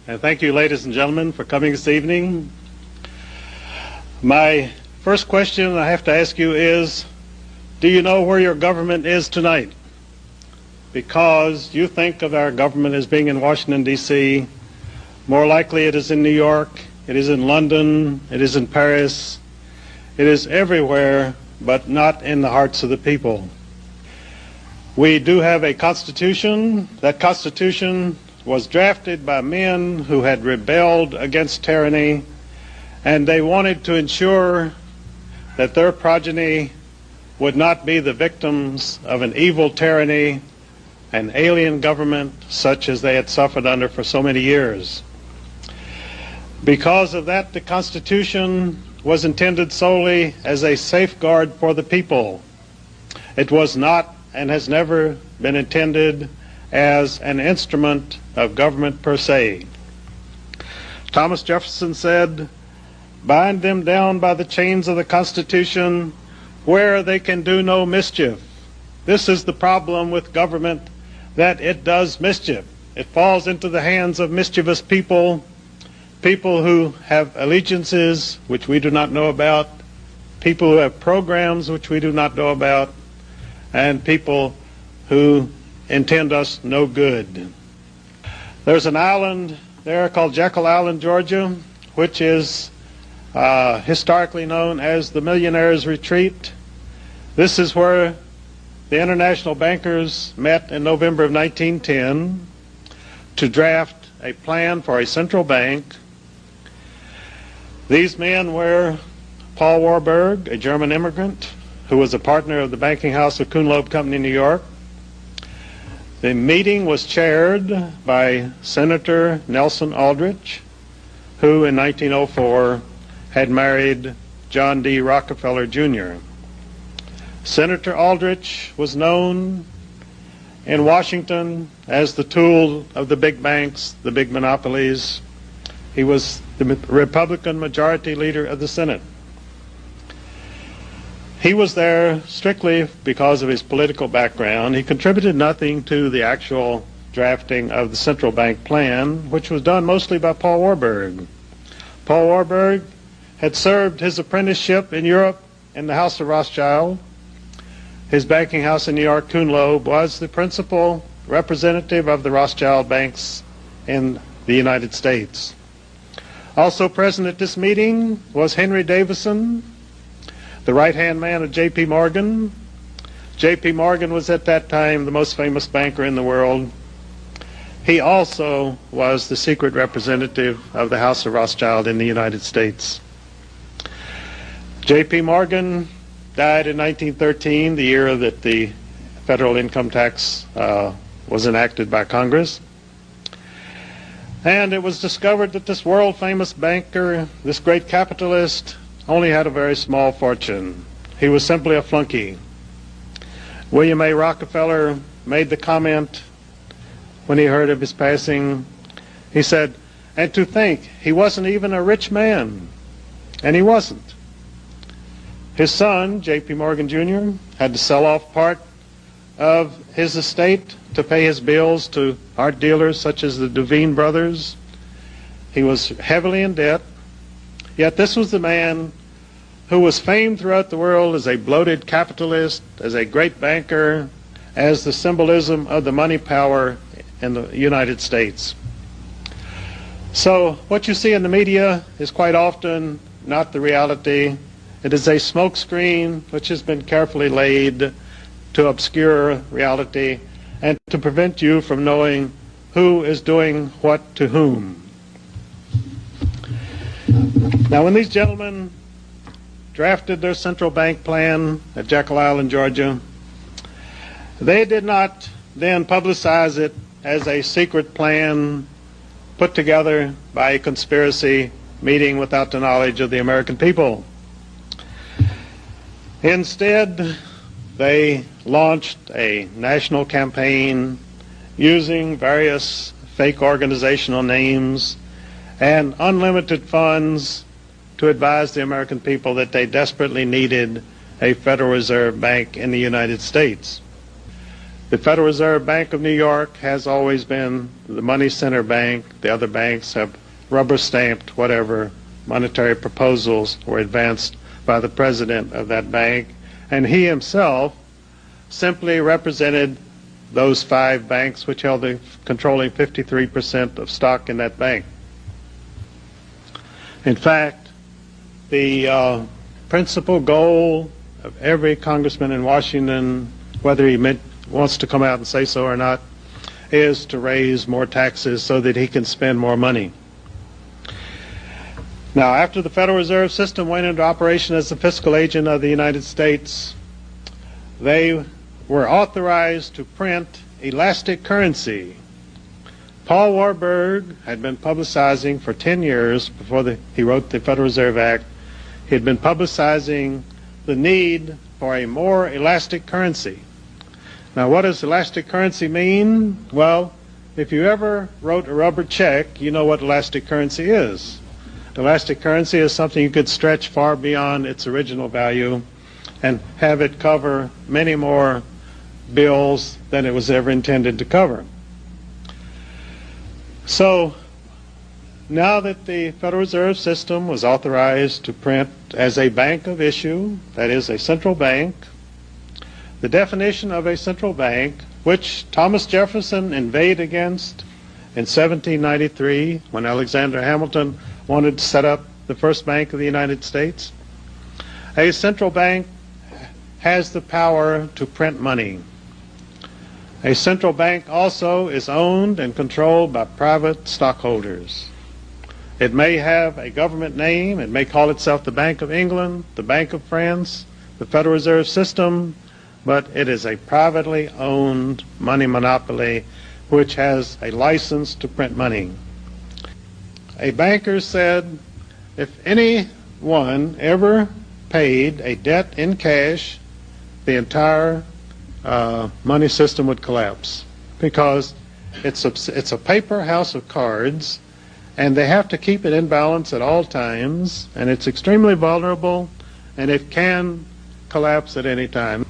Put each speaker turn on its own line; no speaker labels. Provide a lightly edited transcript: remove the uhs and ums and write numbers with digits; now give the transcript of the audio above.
and thank you, ladies and gentlemen, for coming this evening. My first question I have to ask you is, do you know where your government is tonight? Because you think of our government as being in Washington, D.C. More likely it is in New York, it is in London, it is in Paris, it is everywhere, but not in the hearts of the people. We do have a Constitution. That Constitution was drafted by men who had rebelled against tyranny, and they wanted to ensure that their progeny would not be the victims of an evil tyranny, an alien government such as they had suffered under for so many years. Because of that, the Constitution was intended solely as a safeguard for the people. It was not and has never been intended as an instrument of government per se. Thomas Jefferson said, "Bind them down by the chains of the Constitution where they can do no mischief." This is the problem with government, that it does mischief. It falls into the hands of mischievous people, people who have allegiances which we do not know about, people who have programs which we do not know about, and people who intend us no good. There's an island there called Jekyll Island, Georgia, which is historically known as the Millionaire's Retreat. This is where the international bankers met in November of 1910 to draft a plan for a central bank. These men were Paul Warburg, a German immigrant who was a partner of the banking house of Kuhn Loeb Company in New York. The meeting was chaired by Senator Nelson Aldrich, who in 1904 had married John D. Rockefeller Jr. Senator Aldrich was known in Washington as the tool of the big banks, the big monopolies. He was the Republican majority leader of the Senate. He was there strictly because of his political background. He contributed nothing to the actual drafting of the central bank plan, which was done mostly by Paul Warburg. Paul Warburg had served his apprenticeship in Europe in the House of Rothschild. His banking house in New York, Kuhn Loeb, was the principal representative of the Rothschild banks in the United States. Also present at this meeting was Henry Davison, the right-hand man of J.P. Morgan. J.P. Morgan was at that time the most famous banker in the world. He also was the secret representative of the House of Rothschild in the United States. J.P. Morgan died in 1913, the year that the federal income tax was enacted by Congress. And it was discovered that this world-famous banker, this great capitalist, only had a very small fortune. He was simply a flunky. William A. Rockefeller made the comment when he heard of his passing. He said, "And to think, he wasn't even a rich man." And he wasn't. His son, J.P. Morgan Jr., had to sell off part of his estate to pay his bills to art dealers such as the Duveen brothers. He was heavily in debt. Yet this was the man who was famed throughout the world as a bloated capitalist, as a great banker, as the symbolism of the money power in the United States. So what you see in the media is quite often not the reality. It is a smokescreen which has been carefully laid to obscure reality and to prevent you from knowing who is doing what to whom. Now, when these gentlemen drafted their central bank plan at Jekyll Island, Georgia, they did not then publicize it as a secret plan put together by a conspiracy meeting without the knowledge of the American people. Instead, they launched a national campaign using various fake organizational names and unlimited funds to advise the American people that they desperately needed a Federal Reserve Bank in the United States. The Federal Reserve Bank of New York has always been the money center bank. The other banks have rubber-stamped whatever monetary proposals were advanced by the president of that bank, and he himself simply represented those 5 banks which held the controlling 53% of stock in that bank. In fact, the principal goal of every congressman in Washington, whether he wants to come out and say so or not, is to raise more taxes so that he can spend more money. Now, after the Federal Reserve System went into operation as the fiscal agent of the United States, they were authorized to print elastic currency. Paul Warburg had been publicizing for 10 years before he wrote the Federal Reserve Act. He had been publicizing the need for a more elastic currency. Now, what does elastic currency mean? Well, if you ever wrote a rubber check, you know what elastic currency is. Elastic currency is something you could stretch far beyond its original value and have it cover many more bills than it was ever intended to cover. So now that the Federal Reserve System was authorized to print as a bank of issue, that is a central bank, the definition of a central bank, which Thomas Jefferson inveighed against in 1793 when Alexander Hamilton wanted to set up the first bank of the United States, a central bank has the power to print money. A central bank also is owned and controlled by private stockholders. It may have a government name. It may call itself the Bank of England, the Bank of France, the Federal Reserve System, but it is a privately owned money monopoly which has a license to print money. A banker said if anyone ever paid a debt in cash, the entire money system would collapse, because it's a paper house of cards, and they have to keep it in balance at all times, and it's extremely vulnerable, and it can collapse at any time.